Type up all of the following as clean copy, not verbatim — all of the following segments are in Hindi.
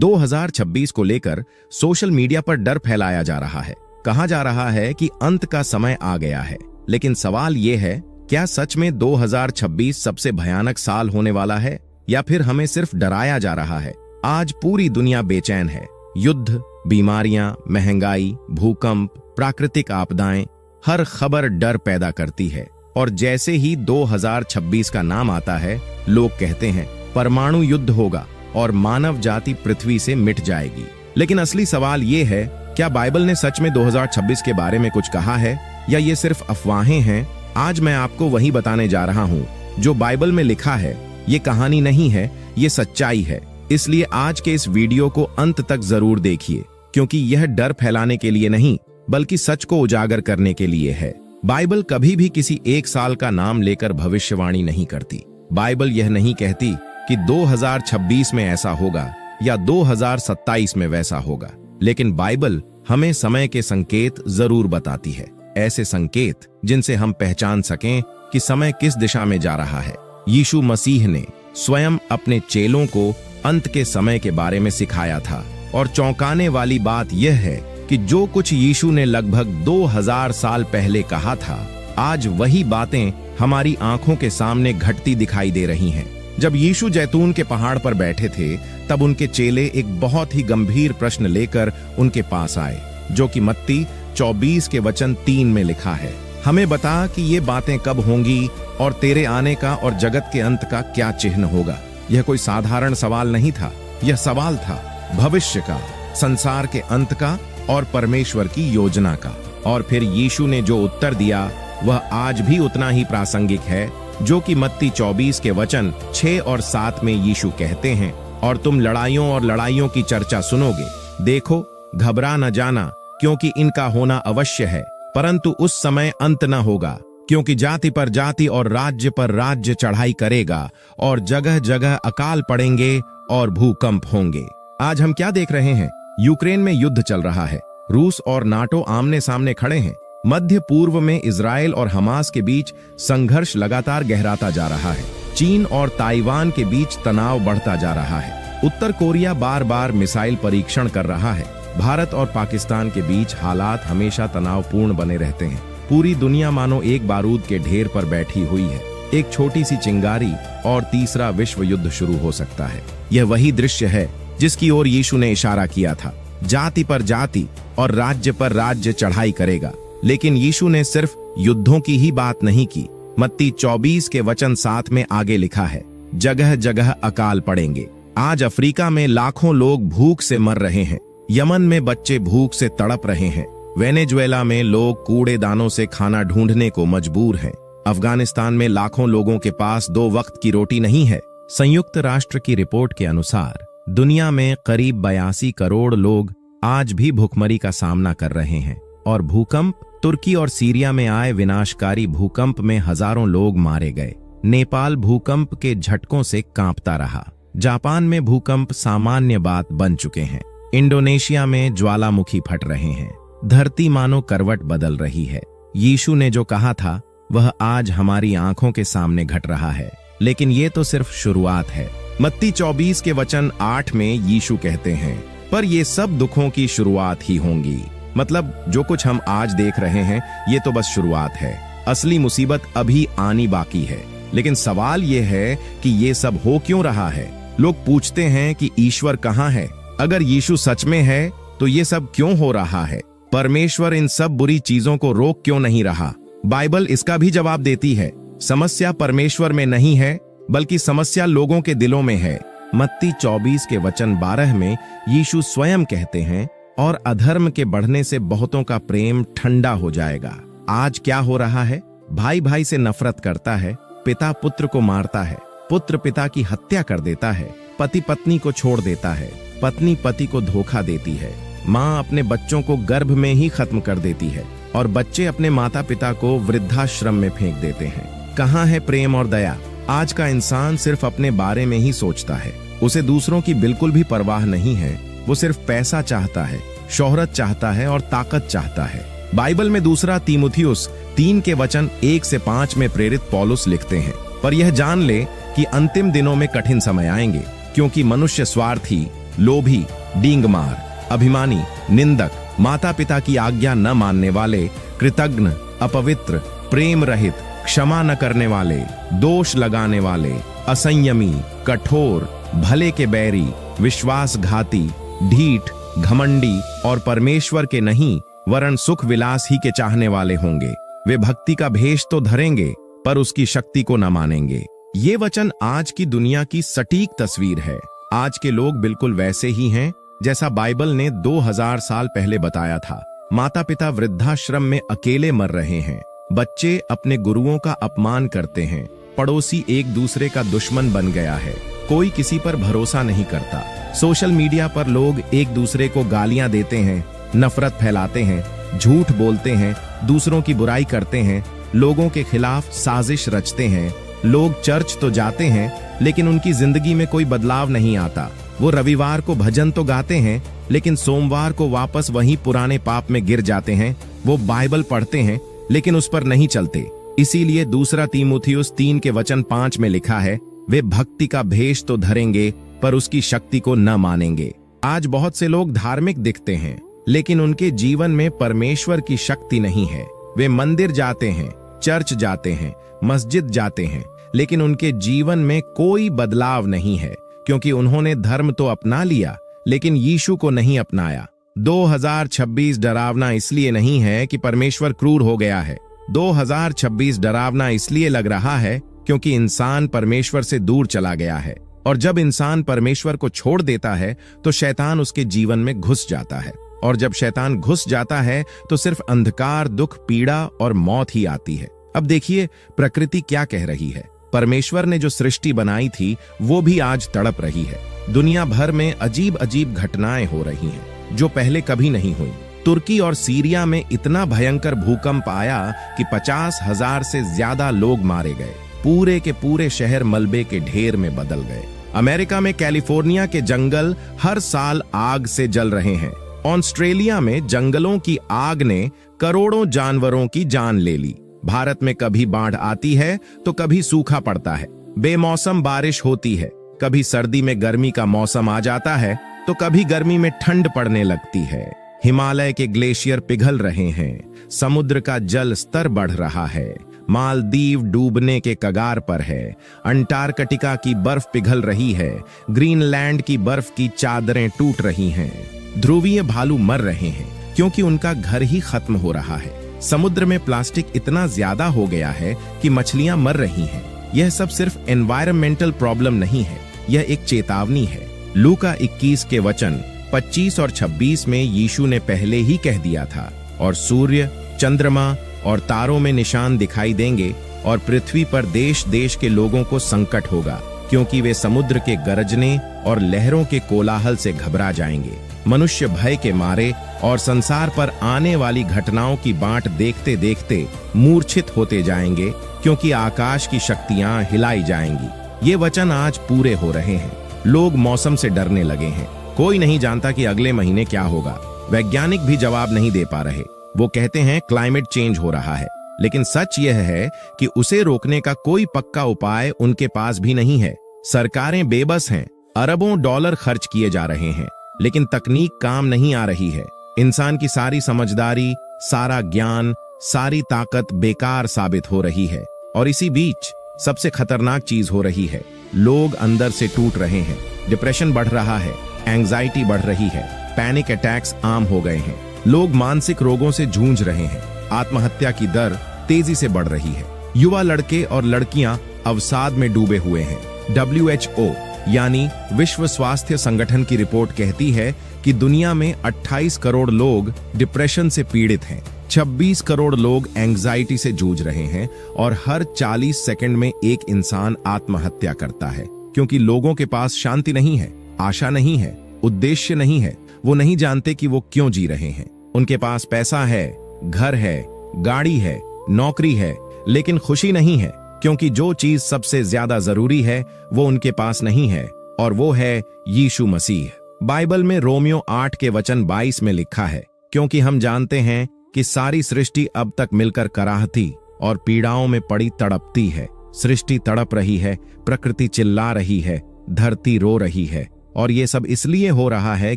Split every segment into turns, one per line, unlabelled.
2026 को लेकर सोशल मीडिया पर डर फैलाया जा रहा है। कहा जा रहा है कि अंत का समय आ गया है, लेकिन सवाल ये है, क्या सच में 2026 सबसे भयानक साल होने वाला है या फिर हमें सिर्फ डराया जा रहा है? आज पूरी दुनिया बेचैन है। युद्ध, बीमारियां, महंगाई, भूकंप, प्राकृतिक आपदाएं, हर खबर डर पैदा करती है। और जैसे ही 2026 का नाम आता है, लोग कहते हैं परमाणु युद्ध होगा और मानव जाति पृथ्वी से मिट जाएगी। लेकिन असली सवाल ये है, क्या बाइबल ने सच में 2026 के बारे में कुछ कहा है या ये सिर्फ अफवाहें हैं? आज मैं आपको वही बताने जा रहा हूँ जो बाइबल में लिखा है। ये कहानी नहीं है, ये सच्चाई है। इसलिए आज के इस वीडियो को अंत तक जरूर देखिए, क्योंकि यह डर फैलाने के लिए नहीं बल्कि सच को उजागर करने के लिए है। बाइबल कभी भी किसी एक साल का नाम लेकर भविष्यवाणी नहीं करती। बाइबल यह नहीं कहती कि 2026 में ऐसा होगा या 2027 में वैसा होगा, लेकिन बाइबल हमें समय के संकेत जरूर बताती है। ऐसे संकेत जिनसे हम पहचान सकें कि समय किस दिशा में जा रहा है। यीशु मसीह ने स्वयं अपने चेलों को अंत के समय के बारे में सिखाया था, और चौंकाने वाली बात यह है कि जो कुछ यीशु ने लगभग 2000 साल पहले कहा था, आज वही बातें हमारी आंखों के सामने घटती दिखाई दे रही हैं। जब यीशु जैतून के पहाड़ पर बैठे थे, तब उनके चेले एक बहुत ही गंभीर प्रश्न लेकर उनके पास आए, जो कि मत्ती 24 के वचन 3 में लिखा है। हमें बता कि ये बातें कब होंगी और तेरे आने का और जगत के अंत का क्या चिन्ह होगा। यह कोई साधारण सवाल नहीं था, यह सवाल था भविष्य का, संसार के अंत का और परमेश्वर की योजना का। और फिर यीशु ने जो उत्तर दिया वह आज भी उतना ही प्रासंगिक है, जो कि मत्ती 24 के वचन 6 और 7 में यीशु कहते हैं, और तुम लड़ाइयों और लड़ाइयों की चर्चा सुनोगे। देखो, घबरा न जाना, क्योंकि इनका होना अवश्य है, परंतु उस समय अंत न होगा, क्योंकि जाति पर जाति और राज्य पर राज्य चढ़ाई करेगा और जगह जगह अकाल पड़ेंगे और भूकंप होंगे। आज हम क्या देख रहे हैं? यूक्रेन में युद्ध चल रहा है। रूस और नाटो आमने सामने खड़े हैं। मध्य पूर्व में इजराइल और हमास के बीच संघर्ष लगातार गहराता जा रहा है। चीन और ताइवान के बीच तनाव बढ़ता जा रहा है। उत्तर कोरिया बार बार मिसाइल परीक्षण कर रहा है। भारत और पाकिस्तान के बीच हालात हमेशा तनावपूर्ण बने रहते हैं। पूरी दुनिया मानो एक बारूद के ढेर पर बैठी हुई है। एक छोटी सी चिंगारी और तीसरा विश्व युद्ध शुरू हो सकता है। यह वही दृश्य है जिसकी ओर यीशु ने इशारा किया था। जाति पर जाति और राज्य पर राज्य चढ़ाई करेगा। लेकिन यीशु ने सिर्फ युद्धों की ही बात नहीं की। मत्ती 24 के वचन 7 में आगे लिखा है, जगह जगह अकाल पड़ेंगे। आज अफ्रीका में लाखों लोग भूख से मर रहे हैं। यमन में बच्चे भूख से तड़प रहे हैं। वेनेजुएला में लोग कूड़ेदानों से खाना ढूंढने को मजबूर हैं। अफगानिस्तान में लाखों लोगों के पास 2 वक्त की रोटी नहीं है। संयुक्त राष्ट्र की रिपोर्ट के अनुसार दुनिया में करीब 82 करोड़ लोग आज भी भूखमरी का सामना कर रहे हैं। और भूकंप, तुर्की और सीरिया में आए विनाशकारी भूकंप में हजारों लोग मारे गए। नेपाल भूकंप के झटकों से कांपता रहा। जापान में भूकंप सामान्य बात बन चुके हैं। इंडोनेशिया में ज्वालामुखी फट रहे हैं। धरती मानो करवट बदल रही है। यीशु ने जो कहा था वह आज हमारी आंखों के सामने घट रहा है। लेकिन ये तो सिर्फ शुरुआत है। मत्ती 24 के वचन 8 में यीशु कहते हैं, पर ये सब दुखों की शुरुआत ही होंगी। मतलब जो कुछ हम आज देख रहे हैं ये तो बस शुरुआत है। असली मुसीबत अभी आनी बाकी है। लेकिन सवाल ये है कि ये सब हो क्यों रहा है? लोग पूछते हैं कि ईश्वर कहाँ है? अगर यीशु सच में है तो ये सब क्यों हो रहा है? परमेश्वर इन सब बुरी चीजों को रोक क्यों नहीं रहा? बाइबल इसका भी जवाब देती है। समस्या परमेश्वर में नहीं है, बल्कि समस्या लोगों के दिलों में है। मत्ती 24 के वचन 12 में यीशु स्वयं कहते हैं, और अधर्म के बढ़ने से बहुतों का प्रेम ठंडा हो जाएगा। आज क्या हो रहा है? भाई भाई से नफरत करता है, पिता पुत्र को मारता है, पुत्र पिता की हत्या कर देता है, पति पत्नी को छोड़ देता है, पत्नी पति को धोखा देती है, माँ अपने बच्चों को गर्भ में ही खत्म कर देती है, और बच्चे अपने माता पिता को वृद्धाश्रम में फेंक देते हैं। कहाँ है प्रेम और दया? आज का इंसान सिर्फ अपने बारे में ही सोचता है। उसे दूसरों की बिल्कुल भी परवाह नहीं है। वो सिर्फ पैसा चाहता है, शोहरत चाहता है और ताकत चाहता है। बाइबल में दूसरा तीमुथियुस 3 के वचन 1 से 5 में प्रेरित पौलुस लिखते हैं, पर यह जान ले कि अंतिम दिनों में कठिन समय आएंगे, क्योंकि मनुष्य स्वार्थी, लोभी, डींगमार, अभिमानी, निंदक, माता पिता की आज्ञा न मानने वाले, कृतघ्न, अपवित्र, प्रेम रहित, क्षमा न करने वाले, दोष लगाने वाले, असंयमी, कठोर, भले के बैरी, विश्वासघाती, ढीठ, घमंडी और परमेश्वर के नहीं वरन सुख विलास ही के चाहने वाले होंगे। वे भक्ति का भेष तो धरेंगे पर उसकी शक्ति को न मानेंगे। ये वचन आज की दुनिया की सटीक तस्वीर है। आज के लोग बिल्कुल वैसे ही हैं जैसा बाइबल ने 2000 साल पहले बताया था। माता पिता वृद्धाश्रम में अकेले मर रहे हैं, बच्चे अपने गुरुओं का अपमान करते हैं, पड़ोसी एक दूसरे का दुश्मन बन गया है, कोई किसी पर भरोसा नहीं करता। सोशल मीडिया पर लोग एक दूसरे को गालियां देते हैं, नफरत फैलाते हैं, झूठ बोलते हैं, दूसरों की बुराई करते हैं, लोगों के खिलाफ साजिश रचते हैं। लोग चर्च तो जाते हैं लेकिन उनकी जिंदगी में कोई बदलाव नहीं आता। वो रविवार को भजन तो गाते हैं लेकिन सोमवार को वापस वही पुराने पाप में गिर जाते हैं। वो बाइबल पढ़ते हैं लेकिन उस पर नहीं चलते। इसीलिए दूसरा तीमुथियुस 3 के वचन 5 में लिखा है, वे भक्ति का भेष तो धरेंगे पर उसकी शक्ति को न मानेंगे। आज बहुत से लोग धार्मिक दिखते हैं लेकिन उनके जीवन में परमेश्वर की शक्ति नहीं है। वे मंदिर जाते हैं, चर्च जाते हैं, मस्जिद जाते हैं, लेकिन उनके जीवन में कोई बदलाव नहीं है क्योंकि उन्होंने धर्म तो अपना लिया लेकिन यीशु को नहीं अपनाया। 2026 डरावना इसलिए नहीं है कि परमेश्वर क्रूर हो गया है। 2026 डरावना इसलिए लग रहा है क्योंकि इंसान परमेश्वर से दूर चला गया है, और जब इंसान परमेश्वर को छोड़ देता है तो शैतान उसके जीवन में घुस जाता है, और जब शैतान घुस जाता है तो सिर्फ अंधकार, दुख, पीड़ा और मौत ही आती है। अब देखिए प्रकृति क्या कह रही है। परमेश्वर ने जो सृष्टि बनाई थी वो भी आज तड़प रही है। दुनिया भर में अजीब अजीब घटनाएं हो रही हैं जो पहले कभी नहीं हुई। तुर्की और सीरिया में इतना भयंकर भूकंप आया कि 50,000 से ज्यादा लोग मारे गए। पूरे के पूरे शहर मलबे के ढेर में बदल गए। अमेरिका में कैलिफोर्निया के जंगल हर साल आग से जल रहे हैं। ऑस्ट्रेलिया में जंगलों की आग ने करोड़ों जानवरों की जान ले ली। भारत में कभी बाढ़ आती है तो कभी सूखा पड़ता है, बेमौसम बारिश होती है, कभी सर्दी में गर्मी का मौसम आ जाता है तो कभी गर्मी में ठंड पड़ने लगती है। हिमालय के ग्लेशियर पिघल रहे हैं, समुद्र का जल स्तर बढ़ रहा है, मालदीव डूबने के कगार पर है, अंटार्कटिका की बर्फ पिघल रही है, ग्रीनलैंड की बर्फ की चादरें टूट रही हैं, ध्रुवीय भालू मर रहे हैं क्योंकि उनका घर ही खत्म हो रहा है। समुद्र में प्लास्टिक इतना ज्यादा हो गया है कि मछलियां मर रही हैं। यह सब सिर्फ एनवायरमेंटल प्रॉब्लम नहीं है, यह एक चेतावनी है। लूका 21 के वचन 25 और 26 में यीशु ने पहले ही कह दिया था, और सूर्य, चंद्रमा और तारों में निशान दिखाई देंगे और पृथ्वी पर देश देश के लोगों को संकट होगा क्योंकि वे समुद्र के गरजने और लहरों के कोलाहल से घबरा जाएंगे। मनुष्य भय के मारे और संसार पर आने वाली घटनाओं की बाट देखते देखते मूर्छित होते जाएंगे क्योंकि आकाश की शक्तियां हिलाई जाएंगी। ये वचन आज पूरे हो रहे हैं। लोग मौसम से डरने लगे हैं। कोई नहीं जानता कि अगले महीने क्या होगा। वैज्ञानिक भी जवाब नहीं दे पा रहे। वो कहते हैं क्लाइमेट चेंज हो रहा है, लेकिन सच यह है कि उसे रोकने का कोई पक्का उपाय उनके पास भी नहीं है। सरकारें बेबस हैं, अरबों डॉलर खर्च किए जा रहे हैं, लेकिन तकनीक काम नहीं आ रही है। इंसान की सारी समझदारी, सारा ज्ञान, सारी ताकत बेकार साबित हो रही है। और इसी बीच सबसे खतरनाक चीज हो रही है, लोग अंदर से टूट रहे हैं। डिप्रेशन बढ़ रहा है, एंजाइटी बढ़ रही है, पैनिक अटैक्स आम हो गए हैं, लोग मानसिक रोगों से जूझ रहे हैं, आत्महत्या की दर तेजी से बढ़ रही है, युवा लड़के और लड़कियां अवसाद में डूबे हुए हैं। WHO यानी विश्व स्वास्थ्य संगठन की रिपोर्ट कहती है कि दुनिया में 28 करोड़ लोग डिप्रेशन से पीड़ित हैं, 26 करोड़ लोग एंजाइटी से जूझ रहे हैं और हर 40 सेकंड में एक इंसान आत्महत्या करता है क्योंकि लोगों के पास शांति नहीं है, आशा नहीं है, उद्देश्य नहीं है। वो नहीं जानते कि वो क्यों जी रहे हैं। उनके पास पैसा है, घर है, गाड़ी है, नौकरी है, लेकिन खुशी नहीं है क्योंकि जो चीज सबसे ज्यादा जरूरी है वो उनके पास नहीं है, और वो है यीशु मसीह। बाइबल में रोमियो 8 के वचन 22 में लिखा है, क्योंकि हम जानते हैं कि सारी सृष्टि अब तक मिलकर कराहती और पीड़ाओं में पड़ी तड़पती है। सृष्टि तड़प रही है, प्रकृति चिल्ला रही है, धरती रो रही है, और ये सब इसलिए हो रहा है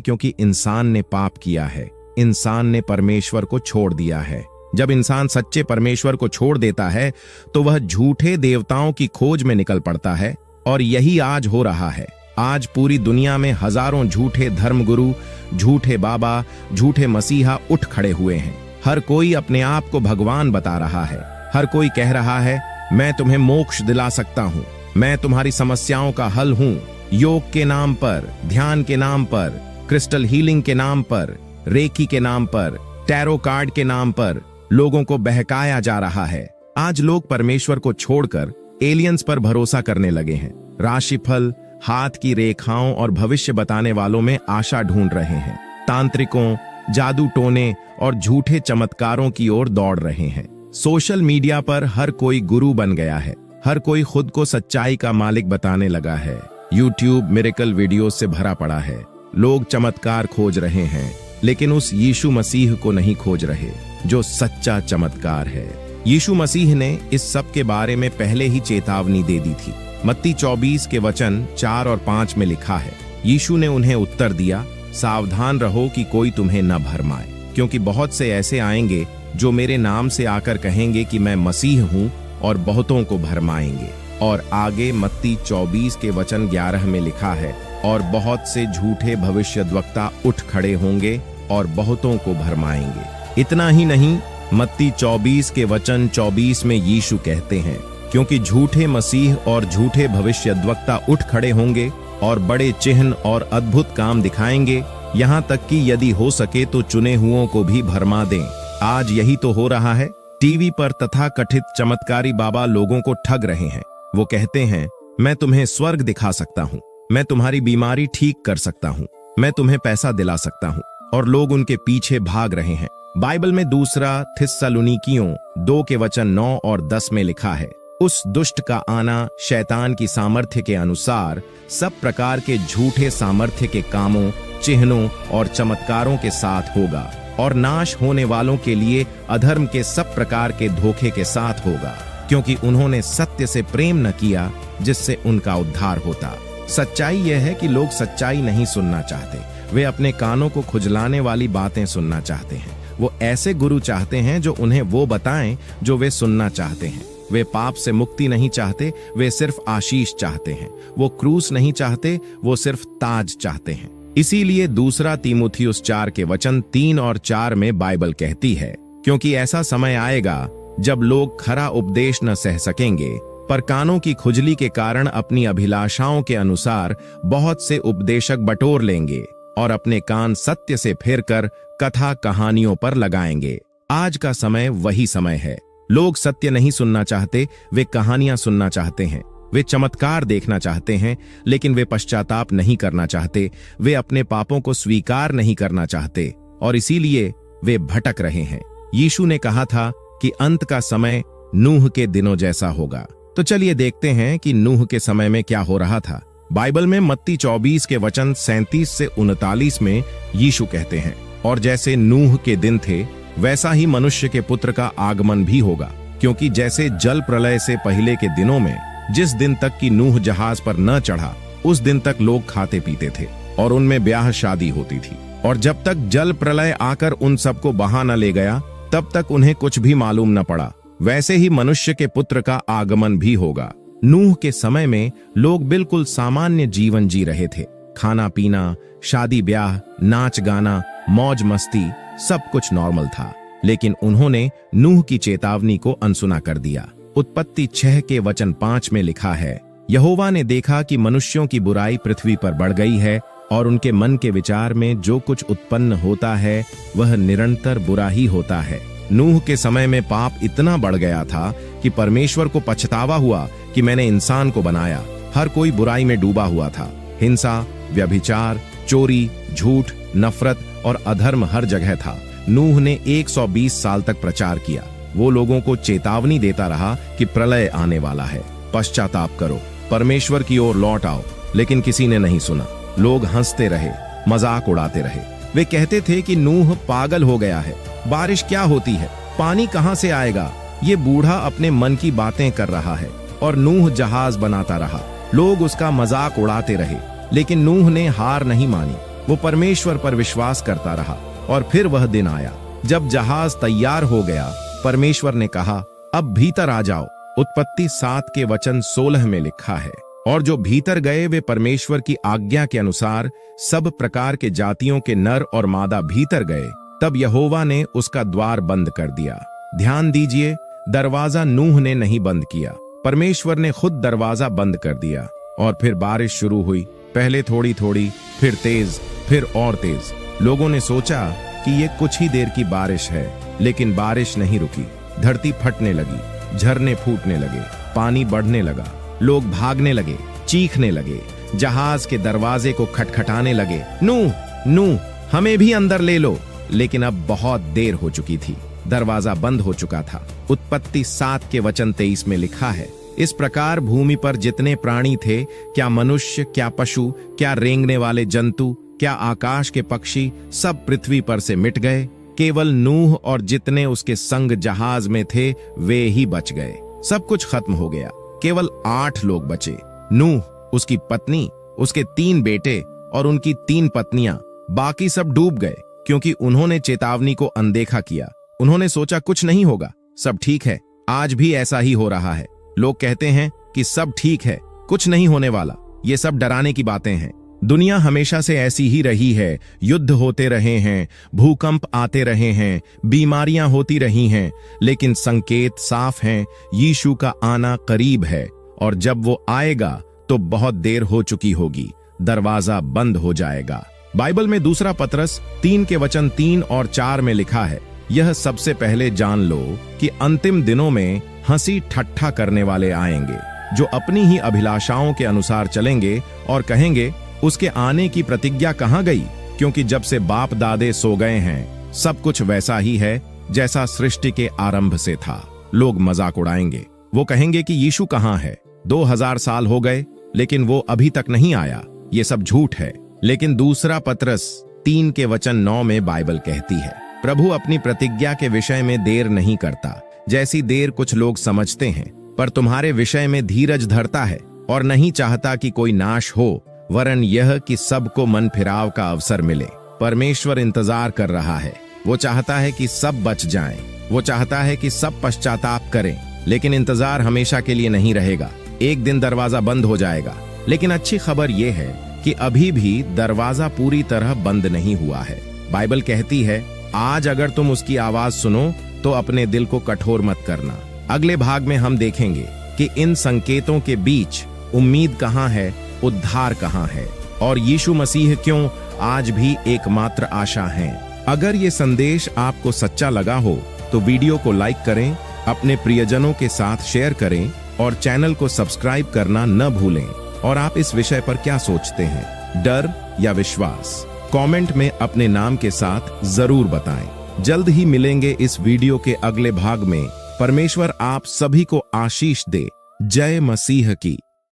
क्योंकि इंसान ने पाप किया है, इंसान ने परमेश्वर को छोड़ दिया है। जब इंसान सच्चे परमेश्वर को छोड़ देता है तो वह झूठे देवताओं की खोज में निकल पड़ता है, और यही आज हो रहा है। आज पूरी दुनिया में हजारों झूठे धर्मगुरु, झूठे बाबा, झूठे मसीहा उठ खड़े हुए हैं। हर कोई अपने आप को भगवान बता रहा है। हर कोई कह रहा है, मैं तुम्हें मोक्ष दिला सकता हूँ, मैं तुम्हारी समस्याओं का हल हूँ। योग के नाम पर, ध्यान के नाम पर, क्रिस्टल हीलिंग के नाम पर, रेकी के नाम पर, टैरो कार्ड के नाम पर लोगों को बहकाया जा रहा है। आज लोग परमेश्वर को छोड़कर एलियंस पर भरोसा करने लगे हैं। राशिफल, हाथ की रेखाओं और भविष्य बताने वालों में आशा ढूंढ रहे हैं। तांत्रिकों, जादू टोने और झूठे चमत्कारों की ओर दौड़ रहे हैं। सोशल मीडिया पर हर कोई गुरु बन गया है। हर कोई खुद को सच्चाई का मालिक बताने लगा है। यूट्यूब मिरेकल वीडियो से भरा पड़ा है। लोग चमत्कार खोज रहे हैं, लेकिन उस यीशु मसीह को नहीं खोज रहे जो सच्चा चमत्कार है। यीशु मसीह ने इस सब के बारे में पहले ही चेतावनी दे दी थी। मत्ती 24 के वचन 4 और 5 में लिखा है, यीशु ने उन्हें उत्तर दिया, सावधान रहो कि कोई तुम्हें न भरमाए, क्योंकि बहुत से ऐसे आएंगे जो मेरे नाम से आकर कहेंगे कि मैं मसीह हूँ और बहुतों को भरमाएंगे। और आगे मत्ती 24 के वचन 11 में लिखा है, और बहुत से झूठे भविष्यद्वक्ता उठ खड़े होंगे और बहुतों को भरमाएंगे। इतना ही नहीं, मत्ती 24 के वचन 24 में यीशु कहते हैं, क्योंकि झूठे मसीह और झूठे भविष्यद्वक्ता उठ खड़े होंगे और बड़े चिन्ह और अद्भुत काम दिखाएंगे, यहाँ तक कि यदि हो सके तो चुने हुओं को भी भरमा दें। आज यही तो हो रहा है। टीवी पर तथाकथित चमत्कारी बाबा लोगों को ठग रहे हैं। वो कहते हैं, मैं तुम्हें स्वर्ग दिखा सकता हूँ, मैं तुम्हारी बीमारी ठीक कर सकता हूँ, मैं तुम्हें पैसा दिला सकता हूँ, और लोग उनके पीछे भाग रहे हैं। बाइबल में दूसरा थिस्सलुनीकियों 2 के वचन 9 और 10 में लिखा है, उस दुष्ट का आना शैतान की सामर्थ्य के अनुसार सब प्रकार के झूठे सामर्थ्य के कामों, चिन्हों और चमत्कारों के साथ होगा, और नाश होने वालों के लिए अधर्म के सब प्रकार के धोखे के साथ होगा, क्योंकि उन्होंने सत्य से प्रेम न किया जिससे उनका उद्धार होता। सच्चाई यह है कि लोग सच्चाई नहीं सुनना चाहते। वे अपने कानों को खुजलाने वाली बातें सुनना चाहते हैं। वो ऐसे गुरु चाहते हैं जो उन्हें वो बताएं जो वे सुनना चाहते हैं। वे पाप से मुक्ति नहीं चाहते, वे सिर्फ आशीष चाहते हैं। वो क्रूस नहीं चाहते, वो सिर्फ ताज चाहते हैं। इसीलिए दूसरा तीमुथियुस 4 के वचन 3 और 4 में बाइबल कहती है, क्योंकि ऐसा समय आएगा जब लोग खरा उपदेश न सह सकेंगे, पर कानों की खुजली के कारण अपनी अभिलाषाओं के अनुसार बहुत से उपदेशक बटोर लेंगे और अपने कान सत्य से फेरकर कथा कहानियों पर लगाएंगे। आज का समय वही समय है। लोग सत्य नहीं सुनना चाहते, वे कहानियां सुनना चाहते हैं। वे चमत्कार देखना चाहते हैं, लेकिन वे पश्चाताप नहीं करना चाहते। वे अपने पापों को स्वीकार नहीं करना चाहते, और इसीलिए वे भटक रहे हैं। यीशु ने कहा था कि अंत का समय नूह के दिनों जैसा होगा। तो चलिए देखते हैं कि नूह के समय में क्या हो रहा था। बाइबल में मत्ती 24 के वचन 37 से 39 में यीशु कहते हैं, और जैसे नूह के दिन थे वैसा ही मनुष्य के पुत्र का आगमन भी होगा, क्योंकि जैसे जल प्रलय से पहले के दिनों में जिस दिन तक कि नूह जहाज पर न चढ़ा, उस दिन तक लोग खाते पीते थे और उनमें ब्याह शादी होती थी, और जब तक जल प्रलय आकर उन सबको बहा न ले गया तब तक उन्हें कुछ भी मालूम न पड़ा, वैसे ही मनुष्य के पुत्र का आगमन भी होगा। नूह के समय में लोग बिल्कुल सामान्य जीवन जी रहे थे। खाना पीना, शादी ब्याह, नाच गाना, मौज मस्ती, सब कुछ नॉर्मल था। लेकिन उन्होंने नूह की चेतावनी को अनसुना कर दिया। उत्पत्ति 6 के वचन 5 में लिखा है, यहोवा ने देखा कि मनुष्यों की बुराई पृथ्वी पर बढ़ गई है, और उनके मन के विचार में जो कुछ उत्पन्न होता है वह निरंतर बुरा ही होता है। नूह के समय में पाप इतना बढ़ गया था कि परमेश्वर को पछतावा हुआ कि मैंने इंसान को बनाया। हर कोई बुराई में डूबा हुआ था। हिंसा, व्यभिचार, चोरी, झूठ, नफरत और अधर्म हर जगह था। नूह ने 120 साल तक प्रचार किया। वो लोगों को चेतावनी देता रहा कि प्रलय आने वाला है, पश्चाताप करो, परमेश्वर की ओर लौट आओ, लेकिन किसी ने नहीं सुना। लोग हंसते रहे, मजाक उड़ाते रहे। वे कहते थे कि नूह पागल हो गया है, बारिश क्या होती है, पानी कहां से आएगा, ये बूढ़ा अपने मन की बातें कर रहा है। और नूह जहाज बनाता रहा। लोग उसका मजाक उड़ाते रहे। लेकिन नूह ने हार नहीं मानी। वो परमेश्वर पर विश्वास करता रहा और फिर वह दिन आया जब जहाज तैयार हो गया। परमेश्वर ने कहा, अब भीतर आ जाओ। उत्पत्ति 7 के वचन 16 में लिखा है, और जो भीतर गए वे परमेश्वर की आज्ञा के अनुसार सब प्रकार के जातियों के नर और मादा भीतर गए। तब यहोवा ने उसका द्वार बंद कर दिया। ध्यान दीजिए, दरवाजा नूह ने नहीं बंद किया, परमेश्वर ने खुद दरवाजा बंद कर दिया। और फिर बारिश शुरू हुई, पहले थोड़ी थोड़ी, फिर तेज, फिर और तेज। लोगों ने सोचा कि ये कुछ ही देर की बारिश है, लेकिन बारिश नहीं रुकी। धरती फटने लगी, झरने फूटने लगे, पानी बढ़ने लगा, लोग भागने लगे, चीखने लगे, जहाज के दरवाजे को खटखटाने लगे, नूह नूह हमें भी अंदर ले लो। लेकिन अब बहुत देर हो चुकी थी, दरवाजा बंद हो चुका था। उत्पत्ति 7 के वचन 23 में लिखा है, इस प्रकार भूमि पर जितने प्राणी थे, क्या मनुष्य, क्या पशु, क्या रेंगने वाले जंतु, क्या आकाश के पक्षी, सब पृथ्वी पर से मिट गए। केवल नूह और जितने उसके संग जहाज में थे वे ही बच गए। सब कुछ खत्म हो गया, केवल 8 लोग बचे। नूह, उसकी पत्नी, उसके 3 बेटे और उनकी 3 पत्नियां। बाकी सब डूब गए क्योंकि उन्होंने चेतावनी को अनदेखा किया। उन्होंने सोचा कुछ नहीं होगा, सब ठीक है। आज भी ऐसा ही हो रहा है। लोग कहते हैं कि सब ठीक है, कुछ नहीं होने वाला। ये सब डराने की बातें हैं। दुनिया हमेशा से ऐसी ही रही है। युद्ध होते रहे हैं, भूकंप आते रहे हैं, बीमारियां होती रही हैं, लेकिन संकेत साफ हैं, यीशु का आना करीब है। और जब वो आएगा तो बहुत देर हो चुकी होगी, दरवाजा बंद हो जाएगा। बाइबल में दूसरा पतरस 3 के वचन 3 और 4 में लिखा है, यह सबसे पहले जान लो कि अंतिम दिनों में हंसी ठट्ठा करने वाले आएंगे, जो अपनी ही अभिलाषाओं के अनुसार चलेंगे और कहेंगे, उसके आने की प्रतिज्ञा कहाँ गई? क्योंकि जब से बाप दादे सो गए हैं, सब कुछ वैसा ही है जैसा सृष्टि के आरंभ से था। लोग मजाक उड़ाएंगे, वो कहेंगे कि यीशु कहाँ है? 2000 साल हो गए लेकिन वो अभी तक नहीं आया। ये सब झूठ है। लेकिन दूसरा पतरस 3 के वचन 9 में बाइबल कहती है, प्रभु अपनी प्रतिज्ञा के विषय में देर नहीं करता, जैसी देर कुछ लोग समझते हैं, पर तुम्हारे विषय में धीरज धरता है और नहीं चाहता कि कोई नाश हो, वरन यह कि सबको मन फिराव का अवसर मिले। परमेश्वर इंतजार कर रहा है। वो चाहता है कि सब बच जाएं। वो चाहता है कि सब पश्चाताप करें। लेकिन इंतजार हमेशा के लिए नहीं रहेगा। एक दिन दरवाजा बंद हो जाएगा। लेकिन अच्छी खबर यह है कि अभी भी दरवाजा पूरी तरह बंद नहीं हुआ है। बाइबल कहती है, आज अगर तुम उसकी आवाज सुनो तो अपने दिल को कठोर मत करना। अगले भाग में हम देखेंगे कि इन संकेतों के बीच उम्मीद कहाँ है, उद्धार कहाँ है, और यीशु मसीह क्यों आज भी एकमात्र आशा है। अगर ये संदेश आपको सच्चा लगा हो तो वीडियो को लाइक करें, अपने प्रियजनों के साथ शेयर करें और चैनल को सब्सक्राइब करना न भूलें। और आप इस विषय पर क्या सोचते हैं, डर या विश्वास? कमेंट में अपने नाम के साथ जरूर बताएं। जल्द ही मिलेंगे इस वीडियो के अगले भाग में। परमेश्वर आप सभी को आशीष दे। जय मसीह की।